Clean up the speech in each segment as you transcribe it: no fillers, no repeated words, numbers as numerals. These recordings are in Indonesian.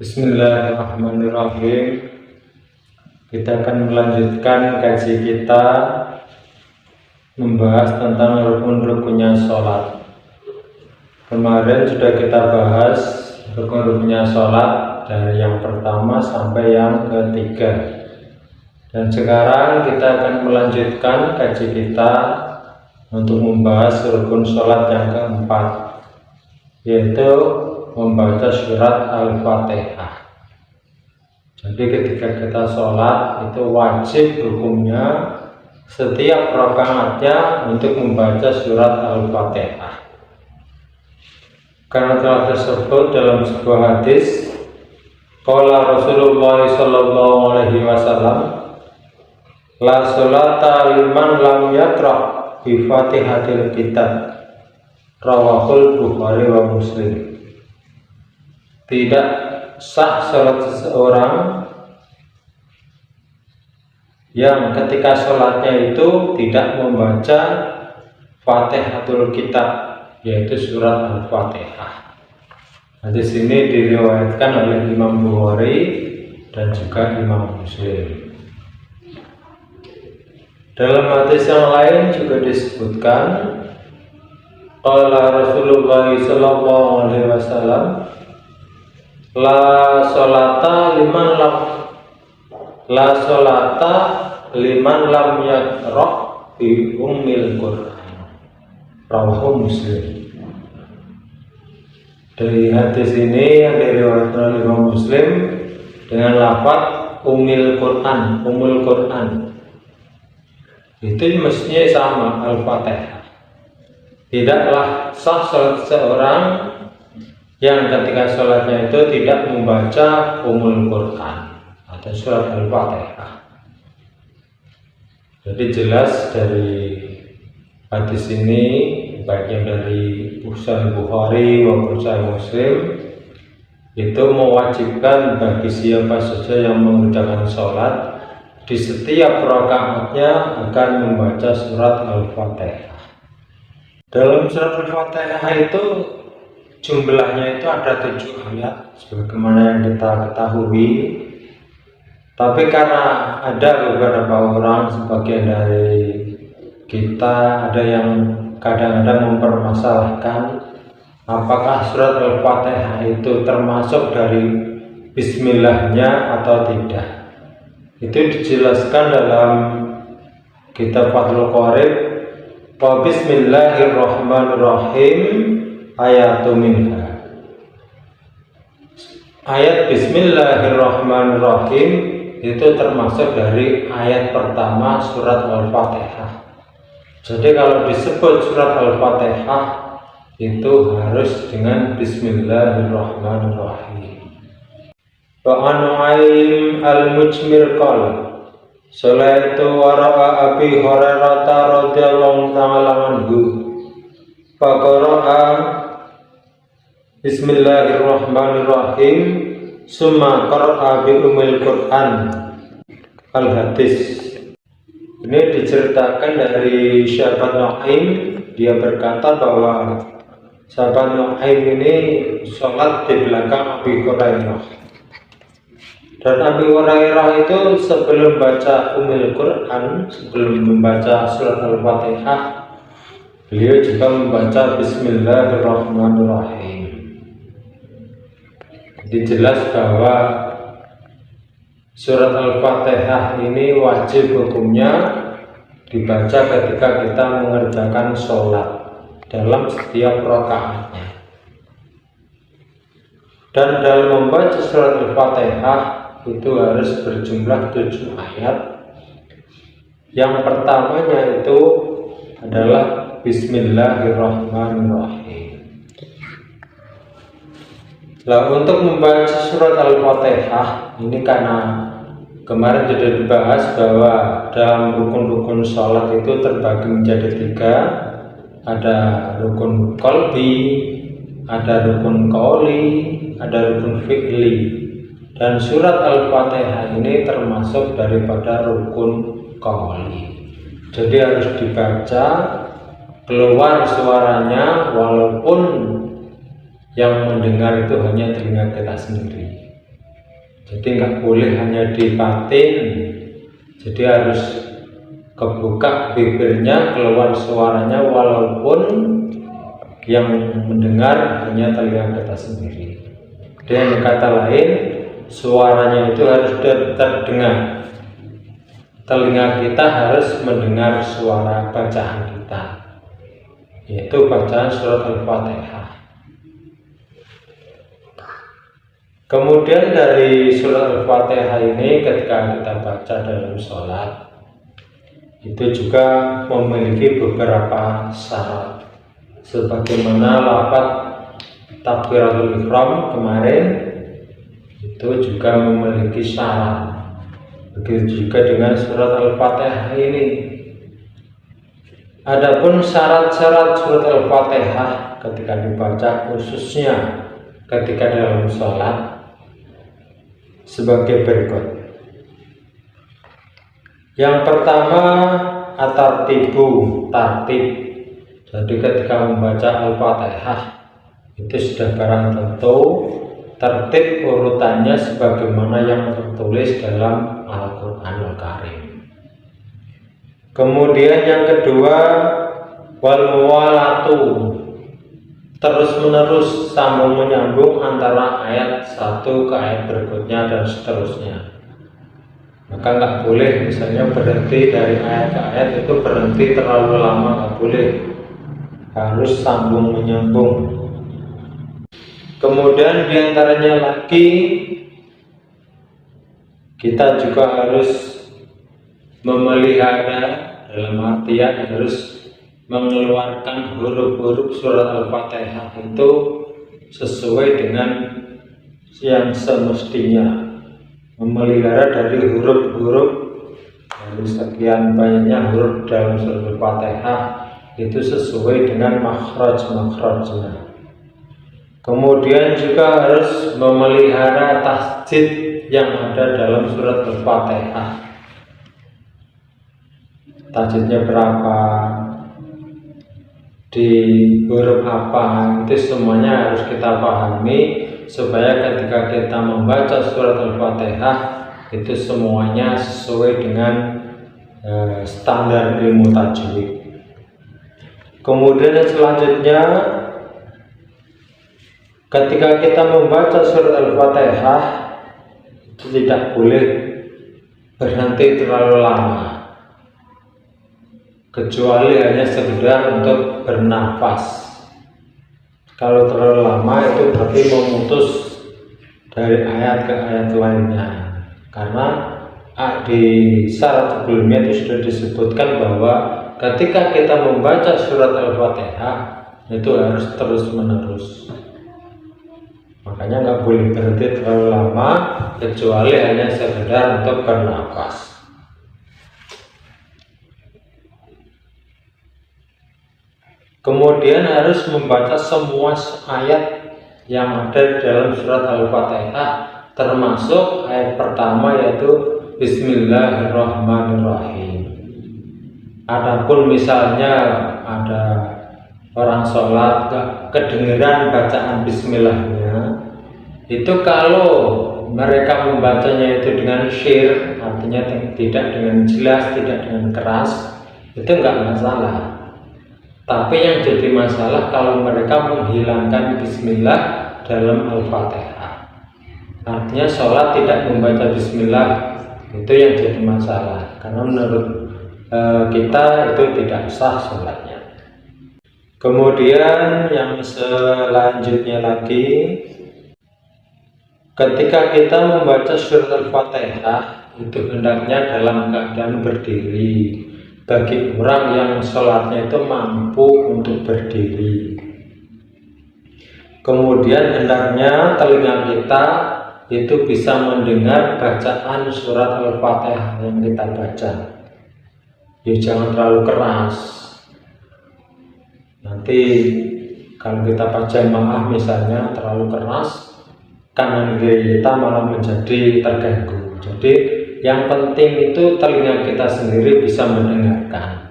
Bismillahirrahmanirrahim. Kita akan melanjutkan kaji kita membahas tentang rukun-rukunnya sholat. Kemarin sudah kita bahas rukun-rukunnya sholat dari yang pertama sampai yang ketiga. Dan sekarang kita akan melanjutkan kaji kita untuk membahas rukun sholat yang keempat, yaitu membaca surat Al-Fatihah. Jadi ketika kita sholat itu wajib hukumnya setiap rakaatnya untuk membaca surat Al-Fatihah. Karena telah tersebut dalam sebuah hadis, qala Rasulullah sallallahu alaihi wasallam, la sholata liman lam yaqra bi Fatihatil Kitab. Rawahul Bukhari wa Muslim. Tidak sah sholat seseorang yang ketika sholatnya itu tidak membaca Fatihatul Kitab, yaitu surat Al-Fatihah. Hadis ini diriwayatkan oleh Imam Bukhari dan juga Imam Muslim. Dalam hadis yang lain juga disebutkan, qala Rasulullah sallallahu alaihi wasallam, La sholata liman lam yaqra bi ummil Qur'an. Rawahu Muslim. Dari hadis ini yang diriwayatkan oleh Imam Muslim dengan lafaz ummil Qur'an, ummul Qur'an. Itu mestinya sama Al-Fatihah. Tidaklah sah sholat seorang yang ketika sholatnya itu tidak membaca Ummul Quran atau surat Al-Fatihah. Jadi jelas dari hadis ini, baik yang dari Sahih Bukhari maupun Sahih Muslim, itu mewajibkan bagi siapa saja yang mengerjakan sholat di setiap rakaatnya akan membaca surat Al-Fatihah. Dalam surat Al-Fatihah itu jumlahnya itu ada 7 ayat sebagaimana yang kita ketahui. Tapi karena ada beberapa orang, sebagian dari kita, ada yang kadang-kadang mempermasalahkan apakah surat Al-Fatihah itu termasuk dari bismillahnya atau tidak. Itu dijelaskan dalam kitab Fathul Qorib, wa bismillahirrahmanirrahim ayatu minha. Ayat bismillahirrahmanirrahim itu termasuk dari ayat pertama surat Al-Fatihah. Jadi kalau disebut surat Al-Fatihah itu harus dengan bismillahirrahmanirrahim. Wa Nu'aim al-Mujmir qala sholaitu wara'a Abi Hurairah radhiyallahu ta'ala anhu faqara'a Bismillahirrahmanirrahim summa qara'a bi ummil Qur'an. Al-hadis ini diceritakan dari sahabat Nu'aim. Dia berkata bahwa sahabat Nu'aim ini sholat di belakang Abi Hurairah, dan Abi Hurairah itu sebelum baca ummil Qur'an, sebelum membaca surat Al-Fatihah, beliau juga membaca bismillahirrahmanirrahim. Jadi jelas bahwa surat Al-Fatihah ini wajib hukumnya dibaca ketika kita mengerjakan sholat dalam setiap rakaatnya. Dan dalam membaca surat Al-Fatihah itu harus berjumlah 7 ayat. Yang pertamanya itu adalah Bismillahirrahmanirrahim. Nah, untuk membaca surat Al-Fatihah ini, karena kemarin sudah dibahas bahwa dalam rukun-rukun sholat itu terbagi menjadi 3. Ada rukun qalbi, ada rukun qauli, ada rukun fi'li. Dan surat Al-Fatihah ini termasuk daripada rukun qauli. Jadi harus dibaca keluar suaranya, walaupun yang mendengar itu hanya telinga kita sendiri. Jadi nggak boleh hanya di batin, jadi harus kebuka bibirnya, keluar suaranya, walaupun yang mendengar hanya telinga kita sendiri. Dengan kata lain, suaranya itu harus terdengar. Telinga kita harus mendengar suara bacaan kita, yaitu bacaan surat Al-Fatihah. Kemudian dari surat Al-Fatihah ini ketika kita baca dalam sholat, itu juga memiliki beberapa syarat. Sebagaimana lafaz takbiratul ihram kemarin itu juga memiliki syarat. Begitu juga dengan surat Al-Fatihah ini. Adapun syarat-syarat surat Al-Fatihah ketika dibaca, khususnya ketika dalam sholat, sebagai berikut. Yang pertama, tertib. Jadi ketika membaca Al-Fatihah itu sudah barang tentu tertib urutannya sebagaimana yang tertulis dalam Al-Qur'anul Karim. Kemudian yang kedua, wal muwalatu, terus menerus sambung menyambung antara ayat satu ke ayat berikutnya dan seterusnya. Maka nggak boleh misalnya berhenti dari ayat ke ayat, itu berhenti terlalu lama, nggak boleh, harus sambung menyambung. Kemudian diantaranya lagi, kita juga harus memelihara, dalam artian harus mengeluarkan huruf-huruf surat Al-Fatihah itu sesuai dengan yang semestinya. Memelihara dari huruf-huruf, dari sekian banyaknya huruf dalam surat Al-Fatihah itu sesuai dengan makhraj-makhrajnya. Kemudian juga harus memelihara tasjid yang ada dalam surat Al-Fatihah. Tasjidnya berapa, di huruf apa, itu semuanya harus kita pahami supaya ketika kita membaca surat Al-Fatihah itu semuanya sesuai dengan standar ilmu tajwid. Kemudian yang selanjutnya, ketika kita membaca surat Al-Fatihah itu tidak boleh berhenti terlalu lama, kecuali hanya sekedar untuk bernafas. Kalau terlalu lama itu berarti memutus dari ayat ke ayat lainnya, karena di syarat sebelumnya itu sudah disebutkan bahwa ketika kita membaca surat Al-Fatihah itu harus terus menerus. Makanya nggak boleh berhenti terlalu lama, kecuali hanya sekedar untuk bernafas. Kemudian harus membaca semua ayat yang ada dalam surat Al-Fatihah, termasuk ayat pertama yaitu Bismillahirrahmanirrahim. Adapun misalnya ada orang sholat gak kedengeran bacaan Bismillahnya, itu kalau mereka membacanya itu dengan syir, artinya tidak dengan jelas, tidak dengan keras, itu nggak masalah. Tapi yang jadi masalah kalau mereka menghilangkan Bismillah dalam Al-Fatihah, artinya sholat tidak membaca Bismillah, itu yang jadi masalah. Karena menurut kita itu tidak sah sholatnya. Kemudian yang selanjutnya lagi, ketika kita membaca surat Al-Fatihah itu hendaknya dalam keadaan berdiri, bagi orang yang sholatnya itu mampu untuk berdiri. Kemudian hendaknya telinga kita itu bisa mendengar bacaan surat Al-Fatihah yang kita baca. Ya jangan terlalu keras, nanti kalau kita baca jamaah misalnya terlalu keras, kanan kiri kita malah menjadi terganggu. Jadi yang penting itu telinga kita sendiri bisa mendengarkan.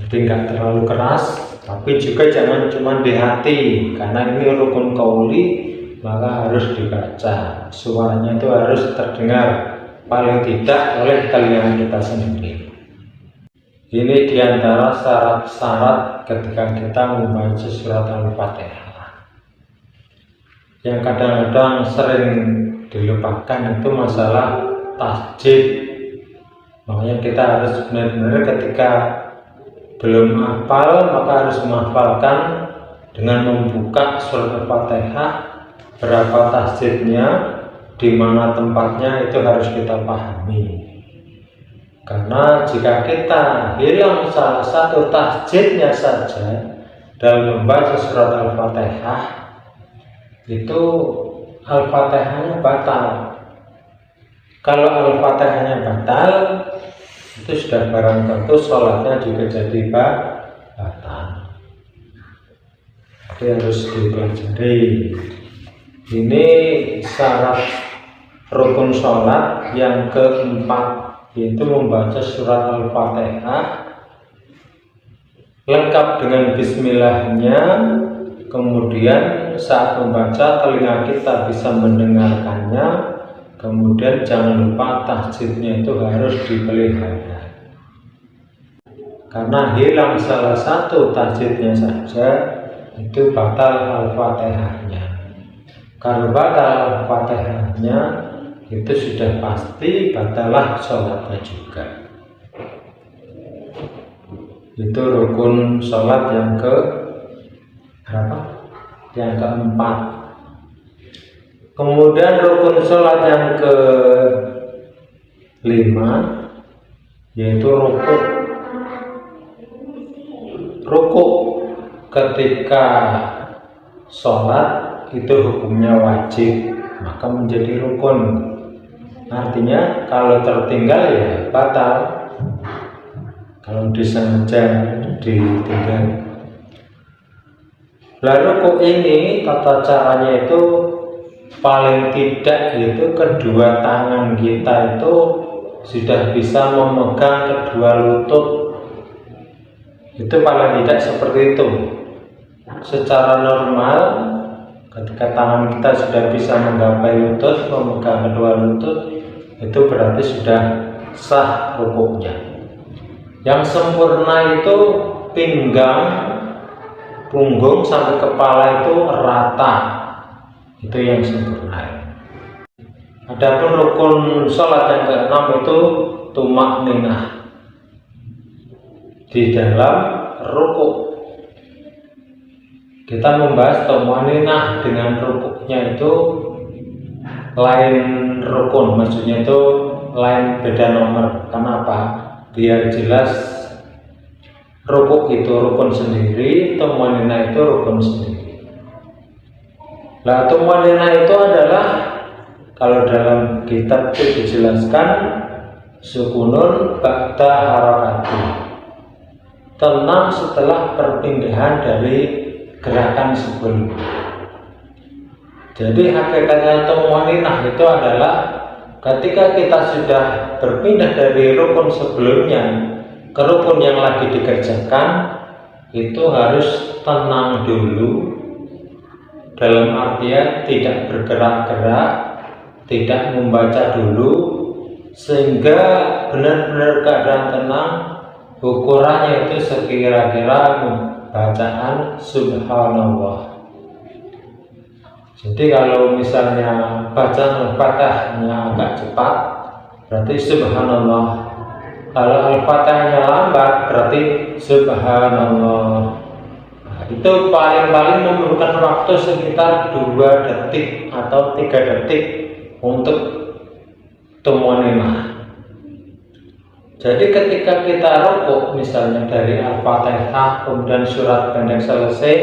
Jadi nggak terlalu keras, tapi juga jangan cuma di hati, karena ini rukun qauli, maka harus dibaca. Suaranya itu harus terdengar paling tidak oleh telinga kita sendiri. Ini diantara syarat-syarat ketika kita membaca surat Al-Fatihah. Yang kadang-kadang sering dilupakan itu masalah tasjid. Makanya kita harus benar-benar ketika belum hafal maka harus menghafalkan dengan membuka surat Al-Fatihah, berapa tasjidnya, di mana tempatnya itu harus kita pahami. Karena jika kita hilang salah satu tasjidnya saja dalam membaca surat Al-Fatihah, itu Al-Fatihahnya batal. Kalau Al-Fatihahnya batal, itu sudah barang tentu sholatnya juga jadi batal. Jadi harus dipelajari. Ini syarat rukun sholat yang keempat, yaitu membaca surat Al-Fatihah lengkap dengan bismillahnya. Kemudian saat membaca telinga kita bisa mendengarkannya. Kemudian jangan lupa tasjidnya itu harus dipelihara. Karena hilang salah satu tasjidnya saja itu batal Al-Fatihahnya. Kalau batal Al-Fatihahnya itu sudah pasti batalah sholatnya juga. Itu rukun sholat yang ke berapa? Yang keempat. Kemudian rukun sholat yang ke-5 yaitu rukuk. Rukuk ketika sholat itu hukumnya wajib, maka menjadi rukun. Artinya kalau tertinggal ya batal, kalau disengaja ditinggal. Lalu rukuk ini tata caranya itu paling tidak itu kedua tangan kita itu sudah bisa memegang kedua lutut. Itu paling tidak seperti itu. Secara normal ketika tangan kita sudah bisa menggapai lutut, memegang kedua lutut, itu berarti sudah sah rukuknya. Yang sempurna itu pinggang, punggung sampai kepala itu rata. Itu yang sempurna. Adapun rukun sholat yang ke-6 itu tumak ninah di dalam rukuk. Kita membahas tumak ninah dengan rukuknya itu lain rukun, maksudnya itu lain, beda nomor. Kenapa? Biar jelas rukuk itu rukun sendiri, tumak ninah itu rukun sendiri. Lah tumak ninah itu adalah kalau dalam kitab itu dijelaskan sukunun ba'da harakati, tenang setelah perpindahan dari gerakan sebelumnya. Jadi hakikatnya tumak ninah itu adalah ketika kita sudah berpindah dari rukun sebelumnya ke rukun yang lagi dikerjakan, itu harus tenang dulu. Dalam artian tidak bergerak-gerak, tidak membaca dulu, sehingga benar-benar keadaan tenang. Ukurannya itu sekira-kira bacaan subhanallah. Jadi kalau misalnya bacaan Al-Fatihahnya agak cepat, berarti subhanallah. Kalau Al-Fatihahnya lambat, berarti subhanallah. Itu paling-paling memerlukan waktu sekitar 2 detik atau 3 detik untuk tumak ninah. Jadi ketika kita rukuk misalnya dari Al-Fatihah kemudian surat pendek selesai,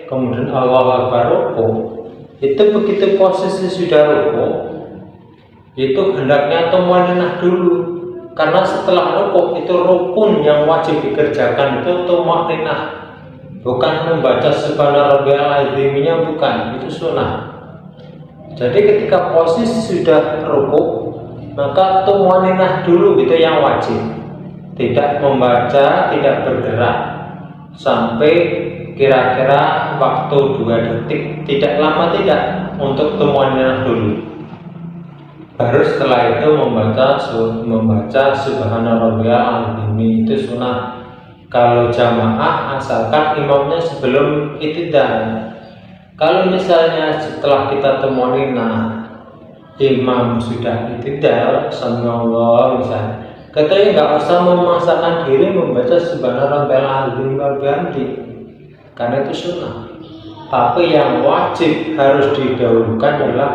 kemudian Allahu Akbar rukuk, itu begitu posisi sudah rukuk, itu hendaknya tumak ninah dulu. Karena setelah rukuk itu rukun yang wajib dikerjakan itu tumak ninah. Bukan membaca subhana rabbiyal azimnya, bukan, itu sunnah. Jadi ketika posisi sudah rukuk, maka tumak ninah dulu itu yang wajib. Tidak membaca, tidak bergerak sampai kira-kira waktu 2 detik, tidak lama tidak, untuk tumanina dulu. Baru setelah itu membaca Subhana Rabbiyal Azim. Itu sunnah kalau jamaah, asalkan imamnya sebelum iktidal. Kalau misalnya setelah kita tumanina imam sudah iktidal, sami'allah misalnya, katanya nggak usah memaksakan diri membaca Subhana Rabbiyal Azim berganti, karena itu sunnah. Tapi yang wajib harus didahulukan adalah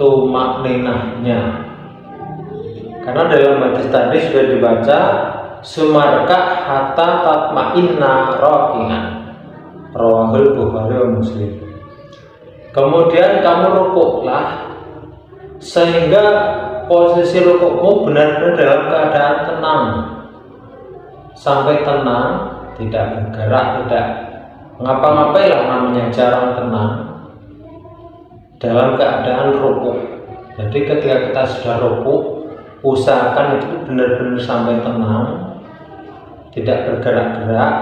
tumakninahnya. Karena dalam hadis tadi sudah dibaca sumarka hatta tatma'inna raki'an, rawahul Bukhari wa Muslim. Kemudian kamu rukuklah sehingga posisi rukukmu benar-benar dalam keadaan tenang, sampai tenang, tidak bergerak, tidak ngapa-ngapain lah, namanya jarang tenang dalam keadaan rukuk. Jadi ketika kita sudah rukuk, usahakan itu benar-benar sampai tenang, tidak bergerak-gerak,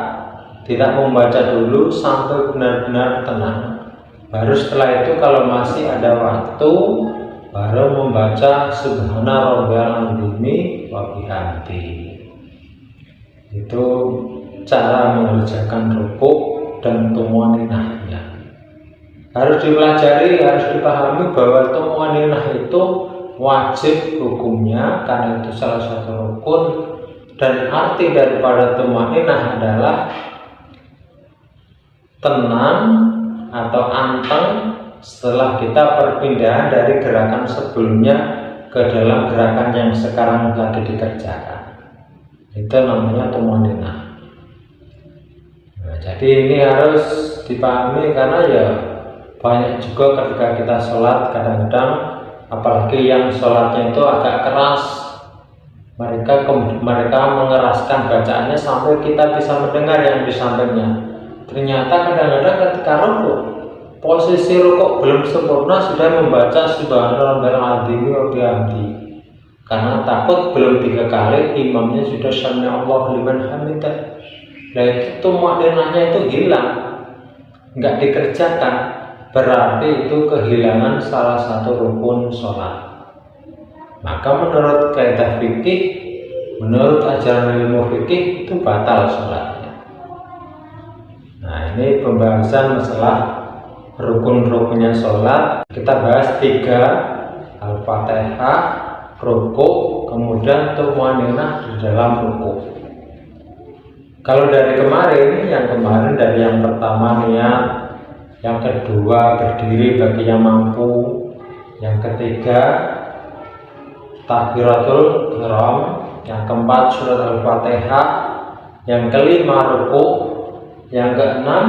tidak membaca dulu sampai benar-benar tenang. Baru setelah itu kalau masih ada waktu, baru membaca Subhana Rabbiyal Azim wa bihamdihi. Itu cara mengerjakan rukuk dan tumaninahnya. Harus dipelajari, harus dipahami bahwa tumaninah itu wajib hukumnya, karena itu salah satu rukun. Dan arti daripada tumaninah adalah tenang atau anteng setelah kita perpindahan dari gerakan sebelumnya ke dalam gerakan yang sekarang lagi dikerjakan. Itu namanya tumaninah. Nah, jadi ini harus dipahami, karena ya banyak juga ketika kita sholat, kadang-kadang apalagi yang sholatnya itu agak keras, mereka mengeraskan bacaannya sampai kita bisa mendengar yang disampainya. Ternyata kadang-kadang ketika rukuk, posisi rukuk belum sempurna sudah membaca Subhana Rabbiyal Azim wa bihamdihi, karena takut belum 3 kali imamnya sudah sami'allahu liman hamidah. Nah, itu tumakninahnya itu hilang, nggak dikerjakan, berarti itu kehilangan salah satu rukun sholat. Maka menurut kaidah fikih, menurut ajaran ilmu fikih, itu batal sholatnya. Nah, ini pembahasan masalah rukun-rukunnya sholat. Kita bahas 3: Al-Fatihah, rukuk, kemudian tumaninah di dalam rukuk. Kalau dari kemarin dari yang pertama niat, yang kedua berdiri bagi yang mampu, yang ketiga takbiratul ihram, yang keempat surat Al-Fatihah, yang kelima rukuk, yang keenam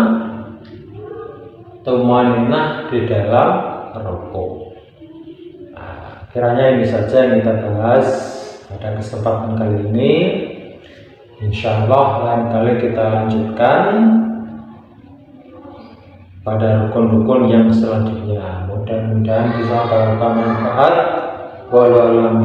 tumaninah di dalam rukuk. Nah, kiranya ini saja yang kita bahas pada kesempatan kali ini. Insyaallah lain kali kita lanjutkan pada rukun-rukun yang selanjutnya. Mudah-mudahan bisa bermanfaat. Walau